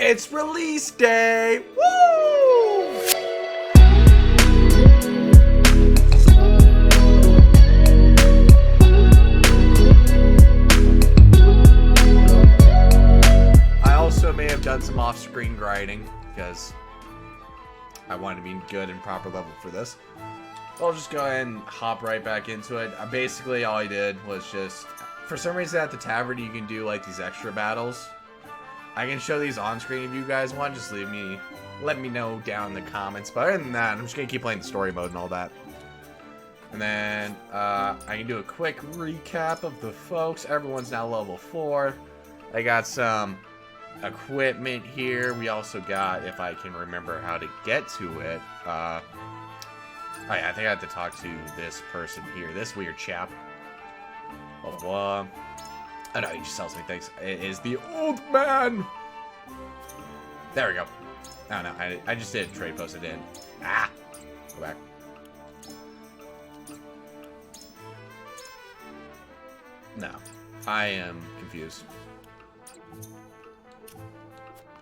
It's release day! Woo! I also may have done some off-screen grinding because I wanted to be good and proper level for this. I'll just go ahead and hop right back into it. Basically, all I did was just... For some reason, at the tavern, you can do, like, these extra battles. I can show these on screen if you guys want. Just let me know down in the comments. But other than that, I'm just going to keep playing the story mode and all that. And then, I can do a quick recap of the folks. Everyone's now level 4. I got some equipment here. We also got, if I can remember how to get to it, oh yeah, I think I have to talk to this person here. This weird chap. Oh, oh no, he just tells me things. It is the old man! There we go. Oh no, I just did a trade post. I didn't. Ah! Go back. No. I am confused.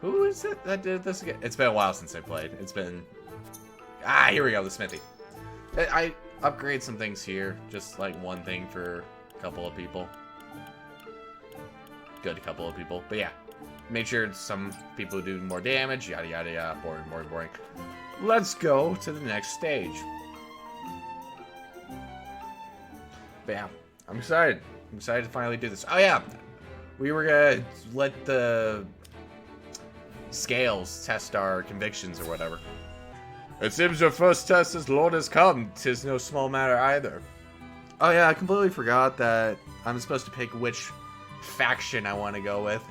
Who is it that did this again? It's been a while since I played. It's been... Ah, here we go, the smithy. I upgrade some things here, just like one thing for a couple of people. Good couple of people, but yeah. Make sure some people do more damage, yada yada yada, boring, boring. Let's go to the next stage. But yeah, I'm excited. I'm excited to finally do this. Oh yeah, we were gonna let the scales test our convictions or whatever. It seems your first test as Lord has come. 'Tis no small matter either. Oh yeah, I completely forgot that I'm supposed to pick which faction I want to go with.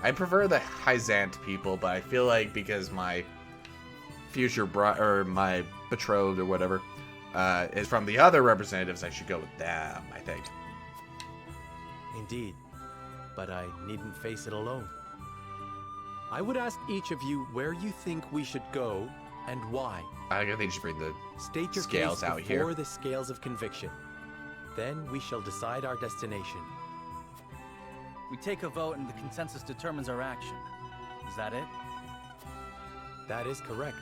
I prefer the Hyzant people, but I feel like because my future bride or my betrothed or whatever is from the other representatives, I should go with them, I think. Indeed, but I needn't face it alone. I would ask each of you where you think we should go and why. I think they just bring the State your scales case out before here. the scales of conviction. Then we shall decide our destination. We take a vote and the consensus determines our action. Is that it? That is correct.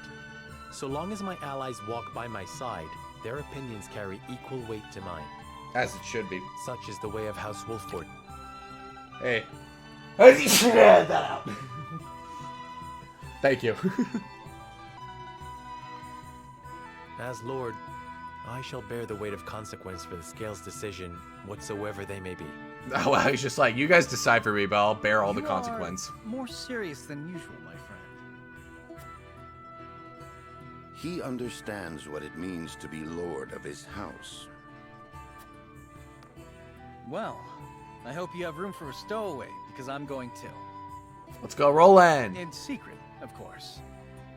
So long as my allies walk by my side, their opinions carry equal weight to mine. As it should be. Such is the way of House Wolford. Hey. I should add that out. Thank you. As Lord, I shall bear the weight of consequence for the Scales' decision, whatsoever they may be. Oh wow, he's just like, you guys decide for me, but I'll bear all the You consequence. are more serious than usual, my friend. He understands what it means to be lord of his house. Well, I hope you have room for a stowaway, because I'm going to. Let's go, Roland. In secret, of course.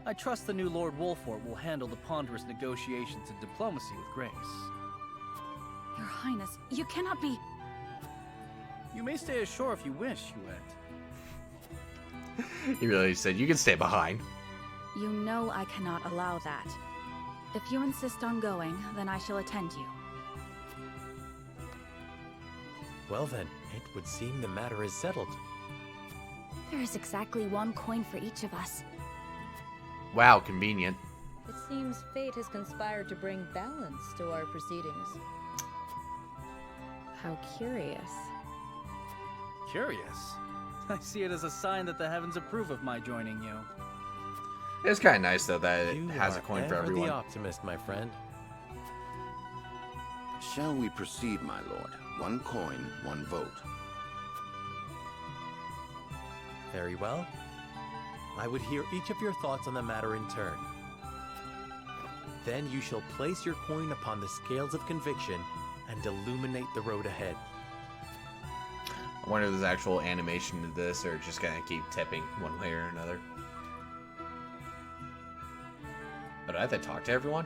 I trust the new Lord Wolfort will handle the ponderous negotiations and diplomacy with grace. Your Highness, you cannot be... You may stay ashore if you wish, Huet. He really said, you can stay behind. You know I cannot allow that. If you insist on going, then I shall attend you. Well then, it would seem the matter is settled. There is exactly one coin for each of us. Wow, convenient. It seems fate has conspired to bring balance to our proceedings. How curious. Curious? I see it as a sign that the heavens approve of my joining you. It's kind of nice, though, that it You has a are coin for ever everyone. the optimist, my friend. Shall we proceed, my lord? One coin, one vote. Very well. I would hear each of your thoughts on the matter in turn. Then you shall place your coin upon the scales of conviction and illuminate the road ahead. I wonder if there's actual animation to this, or just gonna keep tipping one way or another. But do I have to talk to everyone?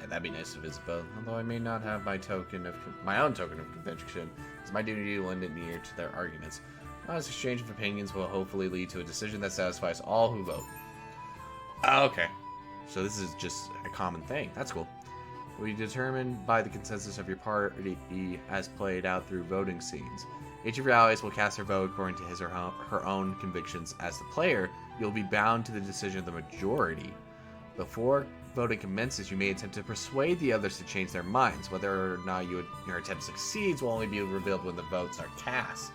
Yeah, that'd be nice of Isabel. Although I may not have my own token of conviction, it's my duty to lend it near to their arguments. Honest exchange of opinions will hopefully lead to a decision that satisfies all who vote. Okay. So this is just a common thing. That's cool. We determined by the consensus of your party as played out through voting scenes. Each of your allies will cast their vote according to his or her own convictions. As the player, you'll be bound to the decision of the majority. Before voting commences, you may attempt to persuade the others to change their minds. Whether or not your attempt succeeds will only be revealed when the votes are cast.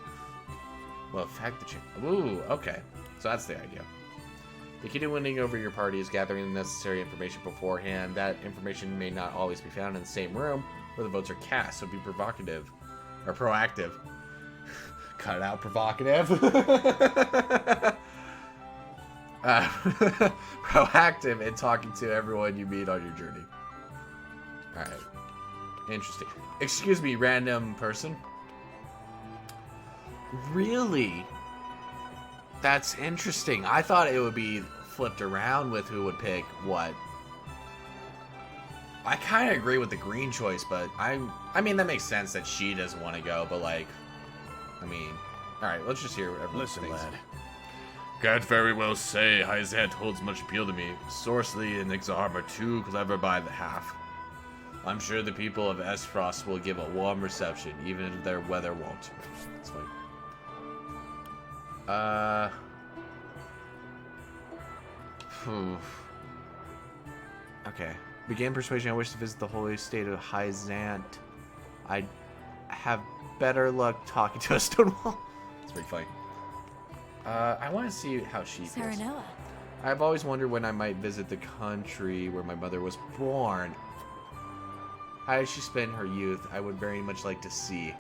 Will affect the change. Ooh, okay. So that's the idea. The key to winning over your party is gathering the necessary information beforehand. That information may not always be found in the same room where the votes are cast, so be provocative. Or proactive. Cut it out, provocative. Proactive in talking to everyone you meet on your journey. Alright. Interesting. Excuse me, random person. Really? That's interesting. I thought it would be flipped around with who would pick what. I kind of agree with the green choice, but I mean, that makes sense that she doesn't want to go, but like, I mean, alright, let's just hear what everyone Listen, thinks. lad. Can't very well say Hyzant holds much appeal to me. Sorcery and Exarm are too clever by the half. I'm sure the people of Esfrost will give a warm reception, even if their weather won't. That's fine. Okay. Begin persuasion. I wish to visit the holy state of Hyzant. I'd have better luck talking to a stone wall. It's pretty funny. I want to see how she feels. Serenoa. I've always wondered when I might visit the country where my mother was born. How did she spend her youth? I would very much like to see.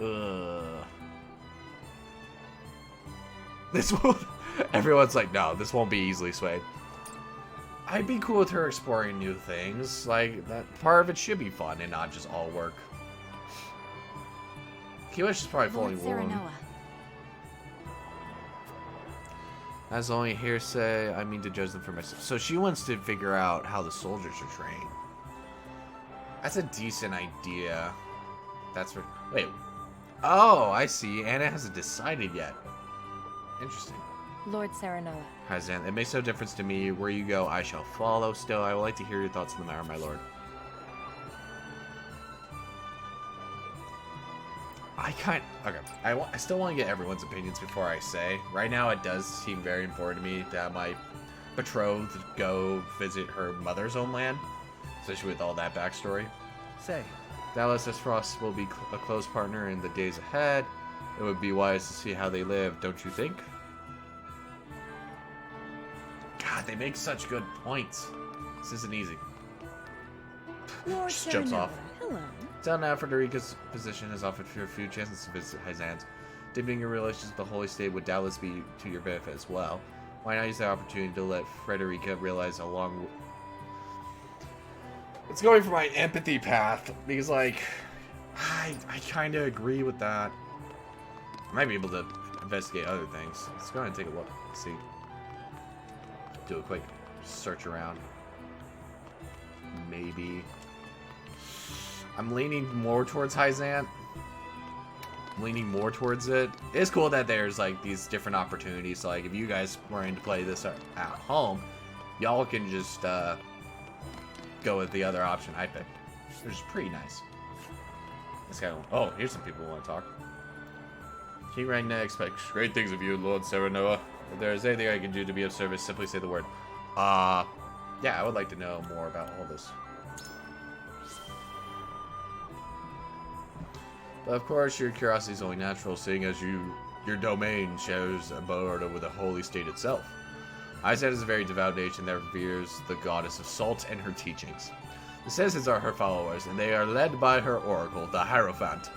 Ugh. This won't... Everyone's like, no, this won't be easily swayed. I'd be cool with her exploring new things. Like, that part of it should be fun and not just all work. Kiwish is probably fully warm. Serenoa. As only hearsay, I mean to judge them for myself. So she wants to figure out how the soldiers are trained. That's a decent idea. That's for... Wait. Oh, I see. Anna hasn't decided yet. Interesting. Lord Serenoa. Hyzant, it makes no difference to me. Where you go, I shall follow. Still, I would like to hear your thoughts on the matter, my lord. Okay. I still want to get everyone's opinions before I say. Right now, it does seem very important to me to have my betrothed go visit her mother's homeland, especially with all that backstory. Say, Dallas S. Frost will be a close partner in the days ahead. It would be wise to see how they live, don't you think? God, they make such good points. This isn't easy. Lord Just jumps Serenoa. off. Hello. Until now, Frederica's position has offered you a few chances to visit Hyzant. Deepening your relations with the Holy State would doubtless be to your benefit as well. Why not use that opportunity to let Frederica realize how long... It's going for my empathy path, because, like, I kind of agree with that. I might be able to investigate other things. Let's go ahead and take a look. Let's see. Do a quick search around. Maybe... I'm leaning more towards Hyzant. I'm leaning more towards it. It's cool that there's like these different opportunities. So, like if you guys were in to play this at home, y'all can just go with the other option I picked, which is pretty nice. This guy. Oh, here's some people who want to talk. King Ragnar expects great things of you, Lord Serenoa. If there is anything I can do to be of service, simply say the word. Yeah, I would like to know more about all this. But of course, your curiosity is only natural, seeing as your domain shares a border with the holy state itself. Hyzant is a very devout nation that reveres the goddess of salt and her teachings. The citizens are her followers, and they are led by her oracle, the Hierophant,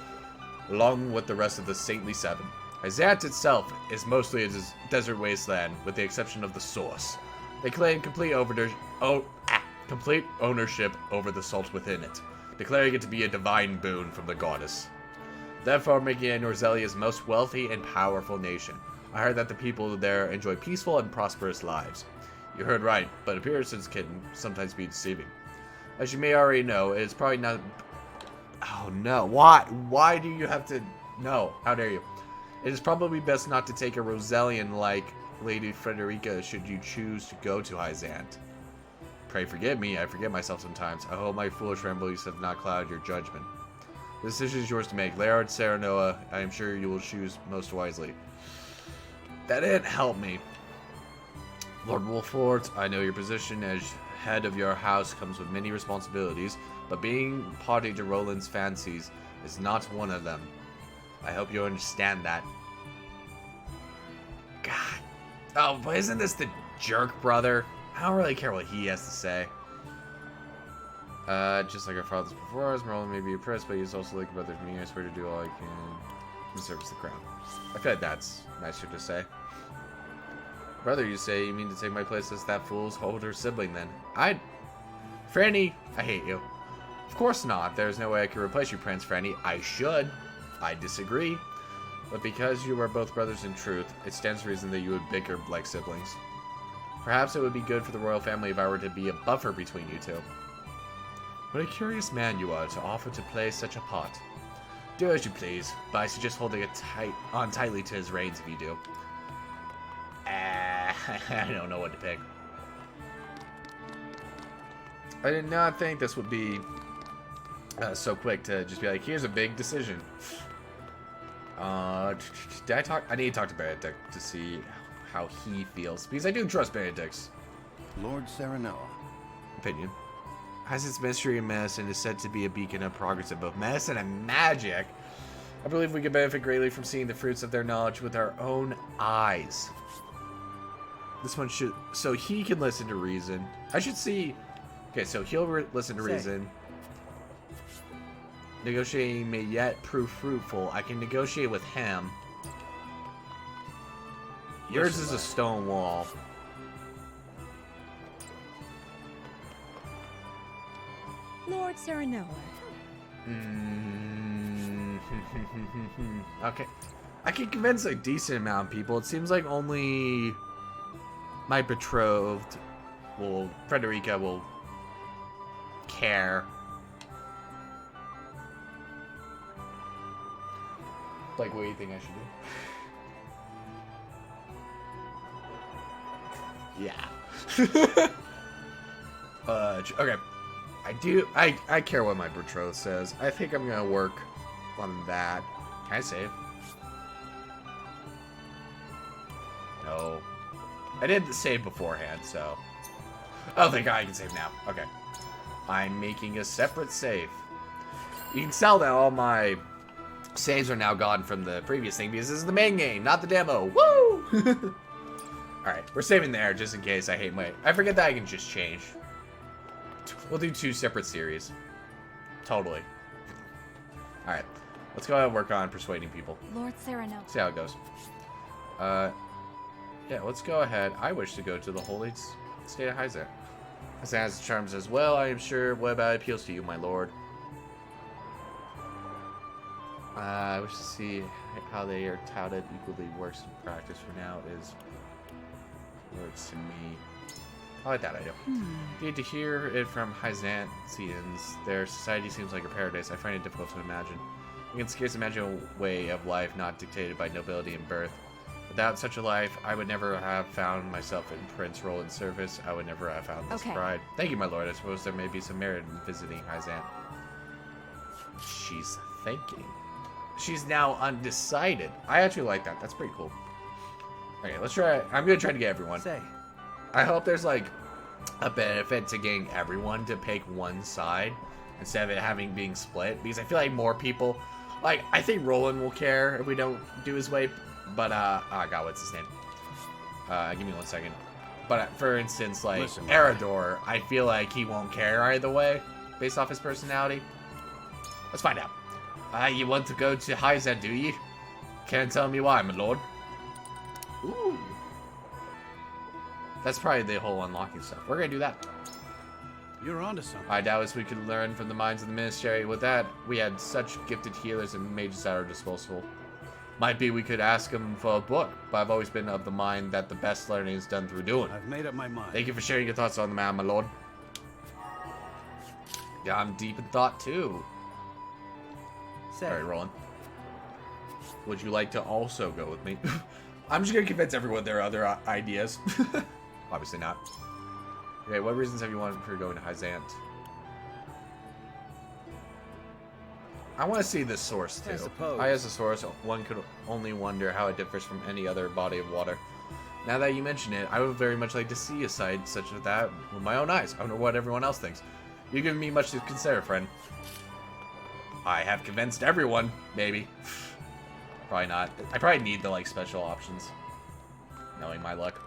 along with the rest of the Saintly Seven. Hyzant itself is mostly a desert wasteland, with the exception of the source. They claim complete ownership over the salt within it, declaring it to be a divine boon from the goddess. Therefore, making it Norzelia's most wealthy and powerful nation. I heard that the people there enjoy peaceful and prosperous lives. You heard right, but appearances can sometimes be deceiving. As you may already know, it is probably not... Oh no, why? Why do you have to... No, how dare you? It is probably best not to take a Rosalian like Lady Frederica should you choose to go to Hyzant. Pray forgive me, I forget myself sometimes. I hope my foolish ramblings have not clouded your judgment. The decision is yours to make. Laird Serenoa, I am sure you will choose most wisely. That didn't help me. Lord Wolfort, I know your position as head of your house comes with many responsibilities, but being party to Roland's fancies is not one of them. I hope you understand that. God. Oh, but isn't this the jerk brother? I don't really care what he has to say. Just like our fathers before us, Roland may be oppressed, but he's also like a brother to me. I swear to do all I can to service the crown. I feel like that's nicer to say. Brother, you say? You mean to take my place as that fool's older sibling, then? Franny, I hate you. Of course not. There's no way I can replace you, Prince Franny. I should. I disagree. But because you are both brothers in truth, it stands to reason that you would bicker like siblings. Perhaps it would be good for the royal family if I were to be a buffer between you two. What a curious man you are to offer to play such a part. Do as you please, but I suggest holding on tightly to his reins if you do. I don't know what to pick. I did not think this would be so quick to just be like, here's a big decision. Did I talk? I need to talk to Benedict to see how he feels, because I do trust Benedict's Lord Serenoa. opinion. Has its mystery and medicine is said to be a beacon of progress in both medicine and magic. I believe we could benefit greatly from seeing the fruits of their knowledge with our own eyes. This one should, so he can listen to reason. I should see. Okay, so he'll listen to reason. Negotiating may yet prove fruitful. I can negotiate with him. Yours is a stone wall. Lord Serenoa. Okay. I can convince a decent amount of people. It seems like only my betrothed Frederica will care. Like, what do you think I should do? Yeah. Okay. I care what my betrothed says. I think I'm gonna work on that. Can I save? No. I did save beforehand, so. Oh, thank God I can save now. Okay. I'm making a separate save. You can tell that all my saves are now gone from the previous thing because this is the main game, not the demo. Woo! Alright, we're saving there just in case I forget that I can just change. We'll do 2 separate series. Totally. Alright, let's go ahead and work on persuading people. Lord Serenoa. See how it goes. Yeah, let's go ahead. I wish to go to the holy state of Hyzant. As has its charms as well, I am sure. What about it appeals to you, my lord? I wish to see how they are touted equally works in practice for now is words to me. I like that idea. Need to hear it from Hyzantians. Their society seems like a paradise. I find it difficult to imagine. You can scarce imagine a way of life not dictated by nobility and birth. Without such a life, I would never have found myself in Prince Roland's service. I would never have found this pride. Thank you, my lord. I suppose there may be some merit in visiting Hyzant. She's thinking. She's now undecided. I actually like that. That's pretty cool. Okay, let's try. I'm going to try to get everyone. I hope there's like a benefit to getting everyone to pick one side instead of it being split, because I feel like more people, like, I think Roland will care if we don't do his way, but oh god, what's his name? Give me 1 second. But for instance, like Erador, I feel like he won't care either way based off his personality. Let's find out. You want to go to Hyzant, do you? Can't tell me why, my lord. Ooh. That's probably the whole unlocking stuff. We're gonna do that. You're onto something. I doubt we could learn from the minds of the ministry. With that, we had such gifted healers and mages at our disposal. Might be we could ask them for a book, but I've always been of the mind that the best learning is done through doing. I've made up my mind. Thank you for sharing your thoughts on the man, my lord. Yeah, I'm deep in thought too. Alright, Roland. Would you like to also go with me? I'm just gonna convince everyone there are other ideas. Obviously not. Okay, what reasons have you wanted for going to Hyzant? I want to see this source too. I suppose. As a source, one could only wonder how it differs from any other body of water. Now that you mention it, I would very much like to see a sight such as that with my own eyes. I wonder what everyone else thinks. You've given me much to consider, friend. I have convinced everyone, maybe. Probably not. I probably need the like special options. Knowing my luck.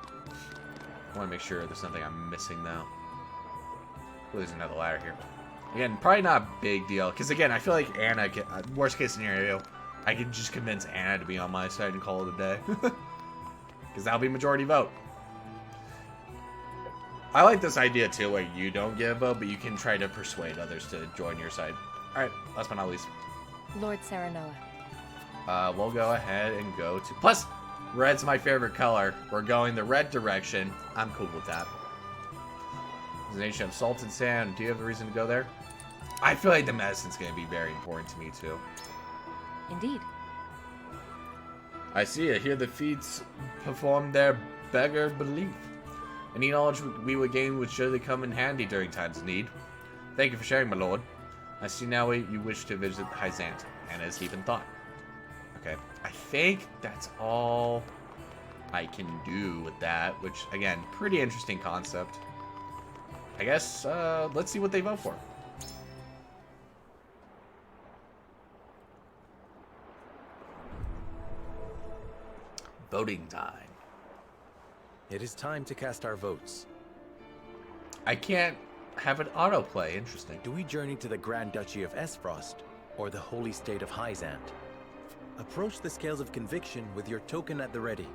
I want to make sure there's nothing I'm missing now. Oh, there's another ladder here. Again, probably not a big deal. Because again, I feel like Anna, worst case scenario, I could just convince Anna to be on my side and call it a day. Because that'll be majority vote. I like this idea too, where you don't get a vote, but you can try to persuade others to join your side. Alright, last but not least. Lord Serenoa. We'll go ahead and go to... Plus, red's my favorite color. We're going the red direction. I'm cool with that. There's an ancient of salt and sand. Do you have a reason to go there? I feel like the medicine's going to be very important to me, too. Indeed. I see it. Here the feats perform their beggar belief. Any knowledge we would gain would surely come in handy during times of need. Thank you for sharing, my lord. I see now you wish to visit Hyzant, and as even thought. Okay, I think that's all I can do with that, which, again, pretty interesting concept. I guess, let's see what they vote for. Voting time. It is time to cast our votes. I can't have it autoplay. Interesting. Do we journey to the Grand Duchy of Esfrost or the Holy State of Hyzant? Approach the scales of conviction with your token at the ready.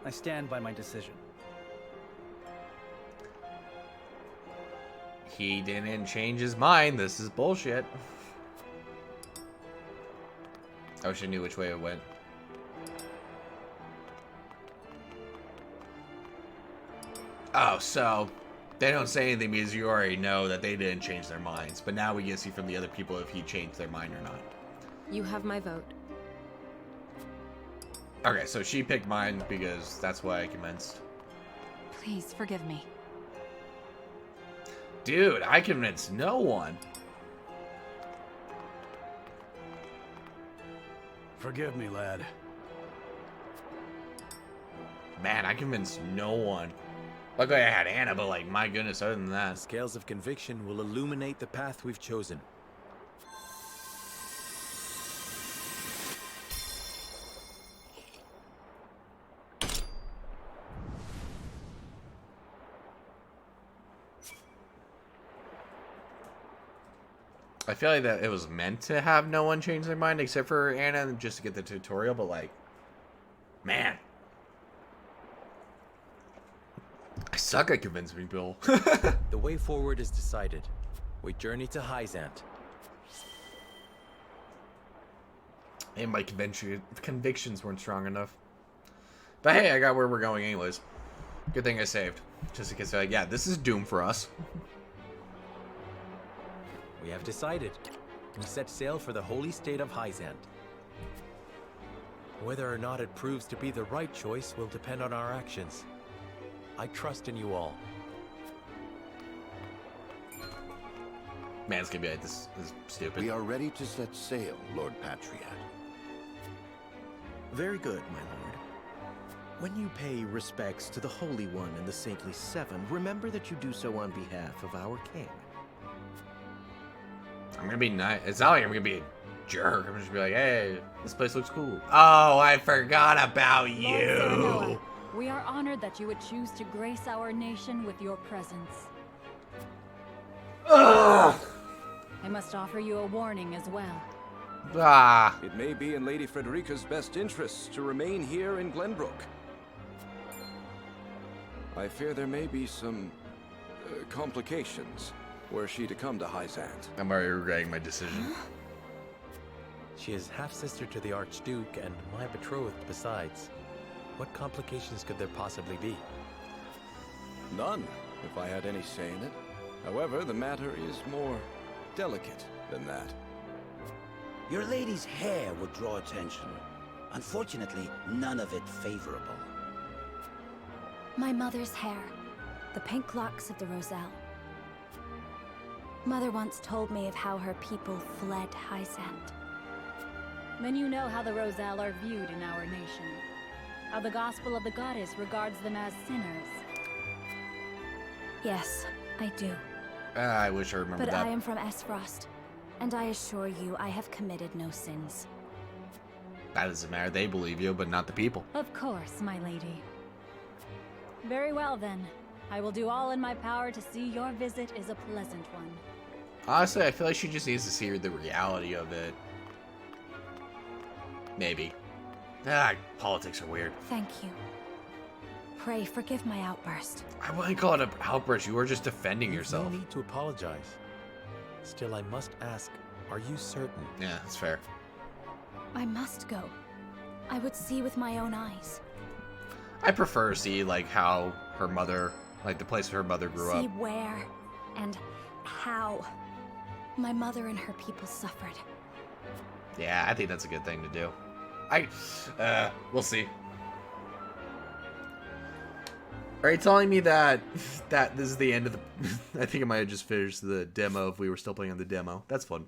I stand by my decision. He didn't change his mind. This is bullshit. I wish I knew which way it went. Oh, so they don't say anything because you already know that they didn't change their minds. But now we get to see from the other people if he changed their mind or not. You have my vote. Okay, so she picked mine because that's why I convinced. Please forgive me. Dude, I convinced no one. Forgive me, lad. Man, I convinced no one. Luckily I had Anna, but like, my goodness, other than The that. scales of conviction will illuminate the path we've chosen. I feel like that it was meant to have no one change their mind except for Anna just to get the tutorial, but like, man. I suck at convincing people. The way forward is decided. We journey to Hyzant. And my convictions weren't strong enough. But hey, I got where we're going anyways. Good thing I saved. Just in case they're like, yeah, this is doom for us. We have decided. We set sail for the holy state of Hyzant. Whether or not it proves to be the right choice will depend on our actions. I trust in you all. Man, it's gonna be like, this is stupid. We are ready to set sail, Lord Patriot. Very good, my lord. When you pay respects to the Holy One and the Saintly Seven, remember that you do so on behalf of our king. I'm gonna be nice. It's not like I'm gonna be a jerk. I'm just gonna be like, hey, this place looks cool. Oh, I forgot about Lord you. Serenoa, we are honored that you would choose to grace our nation with your presence. Ugh. I must offer you a warning as well. Ah. It may be in Lady Frederica's best interests to remain here in Glenbrook. I fear there may be some complications were she to come to Hyzant. I'm already regretting my decision. She is half-sister to the Archduke and my betrothed besides. What complications could there possibly be? None, if I had any say in it. However, the matter is more delicate than that. Your lady's hair would draw attention. Unfortunately, none of it favorable. My mother's hair. The pink locks of the Roselle. Mother once told me of how her people fled Hyzant. Then you know how the Rosal are viewed in our nation. How the gospel of the goddess regards them as sinners. Yes, I do. I wish I remembered But that. I am from Esfrost, and I assure you I have committed no sins. That doesn't matter. They believe you, but not the people. Of course, my lady. Very well then. I will do all in my power to see your visit is a pleasant one. Honestly, I feel like she just needs to see the reality of it. Maybe. Politics are weird. Thank you. Pray forgive my outburst. I wouldn't call it an outburst. You were just defending You've yourself. No need to apologize. Still, I must ask, are you certain? Yeah, that's fair. I must go. I would see with my own eyes. I prefer to see, like, how her mother, like, the place where her mother grew See up. where and how my mother and her people suffered. Yeah, I think that's a good thing to do. We'll see. Are you telling me that this is the end of the... I think I might have just finished the demo if we were still playing on the demo. That's fun.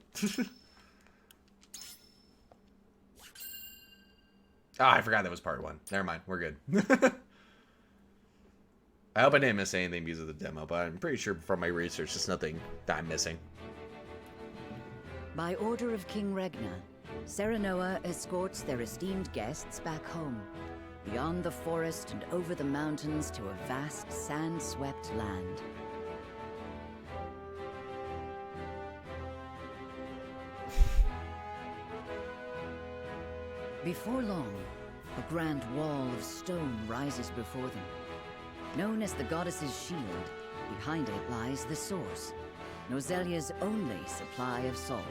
I forgot that was part 1. Never mind, we're good. I hope I didn't miss anything because of the demo, but I'm pretty sure from my research there's nothing that I'm missing. By order of King Regna, Serenoa escorts their esteemed guests back home, beyond the forest and over the mountains to a vast sand-swept land. Before long, a grand wall of stone rises before them. Known as the Goddess's Shield, behind it lies the source, Nozelia's only supply of salt.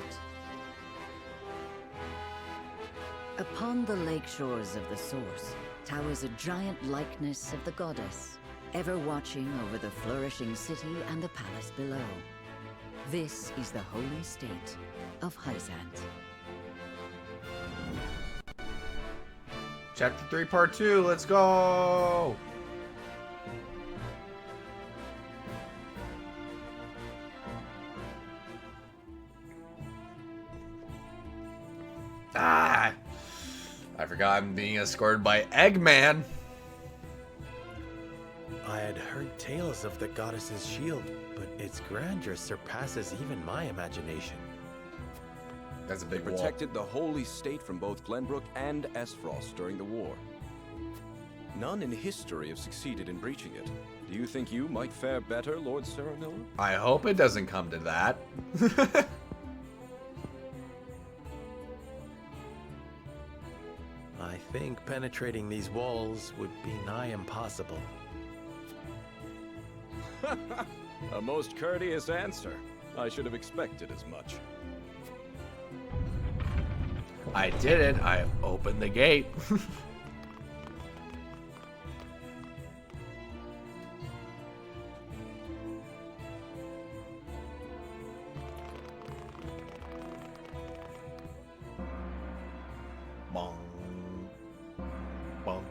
Upon the lake shores of the source towers a giant likeness of the goddess, ever watching over the flourishing city and the palace below. This is the holy state of Hyzant. Chapter 3, Part 2, let's go! I forgot I'm being escorted by Eggman. I had heard tales of the goddess's shield, but its grandeur surpasses even my imagination. That's a big It wall. protected the holy state from both Glenbrook and Esfrost during the war. None in history have succeeded in breaching it. Do you think you might fare better, Lord Serenoa? I hope it doesn't come to that. I think penetrating these walls would be nigh impossible. A most courteous answer. I should have expected as much. I did it. I opened the gate. Bong. Bong.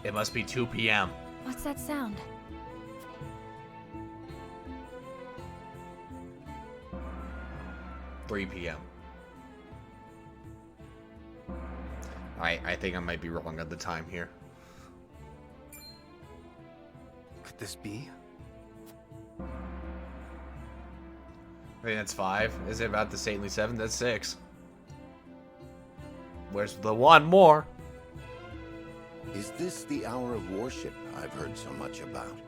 It must be 2 p.m. What's that sound? $3 p.m. I think I might be wrong on the time here. Could this be? I think that's 5. Is it about the Saintly 7? That's 6. Where's the one more? Is this the hour of worship I've heard so much about?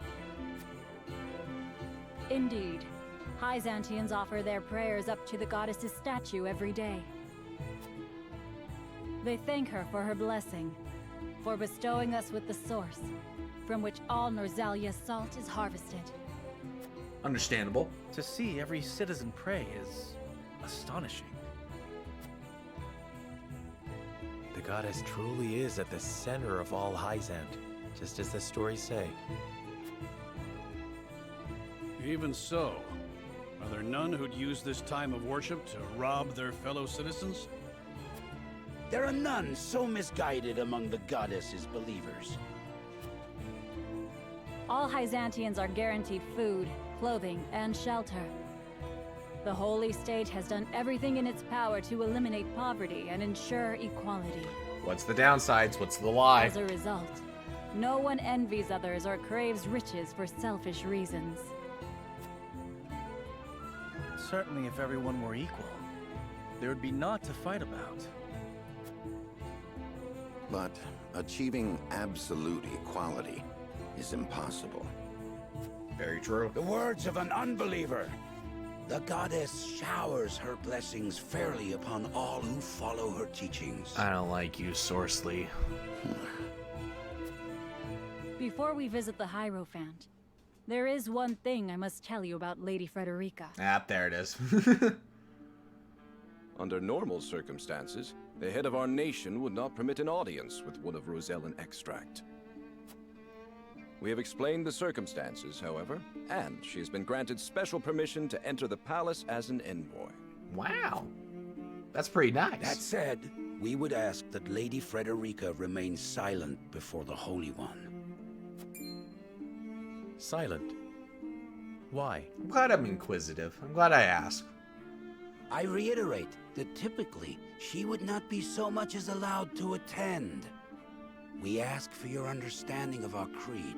Indeed. Hyzantians offer their prayers up to the goddess's statue every day. They thank her for her blessing, for bestowing us with the source, from which all Norzalia's salt is harvested. Understandable. To see every citizen pray is astonishing. The goddess truly is at the center of all Hyzant, just as the stories say. Even so, are there none who'd use this time of worship to rob their fellow citizens? There are none so misguided among the goddess's believers. All Hyzantians are guaranteed food, clothing, and shelter. The Holy State has done everything in its power to eliminate poverty and ensure equality. What's the downsides? What's the lie? As a result, no one envies others or craves riches for selfish reasons. Certainly, if everyone were equal, there would be naught to fight about. But achieving absolute equality is impossible. Very true. The words of an unbeliever. The goddess showers her blessings fairly upon all who follow her teachings. I don't like you, Sorcely. Before we visit the Hierophant, there is one thing I must tell you about Lady Frederica. Ah, there it is. Under normal circumstances, the head of our nation would not permit an audience with one of Rosellan extract. We have explained the circumstances, however, and she has been granted special permission to enter the palace as an envoy. Wow. That's pretty nice. That said, we would ask that Lady Frederica remain silent before the Holy One. Silent? Why? I'm glad I'm inquisitive. I'm glad I asked. I reiterate that typically she would not be so much as allowed to attend. We ask for your understanding of our creed.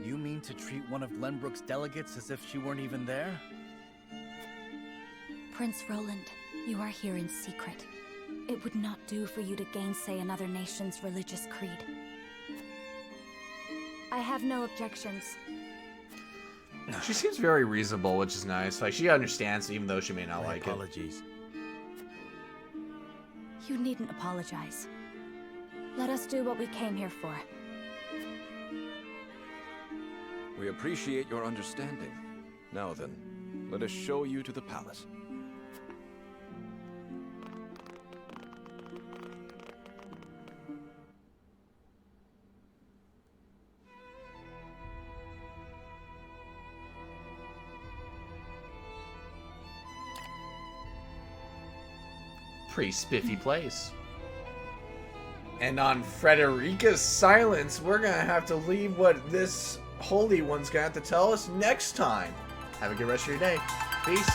You mean to treat one of Glenbrook's delegates as if she weren't even there? Prince Roland, you are here in secret. It would not do for you to gainsay another nation's religious creed. I have no objections. She seems very reasonable, which is nice. Like, she understands even though she may not like apologies. You needn't apologize. Let us do what we came here for. We appreciate your understanding. Now then, let us show you to the palace. Pretty spiffy place. And on Frederica's silence, we're gonna have to leave what this Holy One's gonna have to tell us next time. Have a good rest of your day. Peace.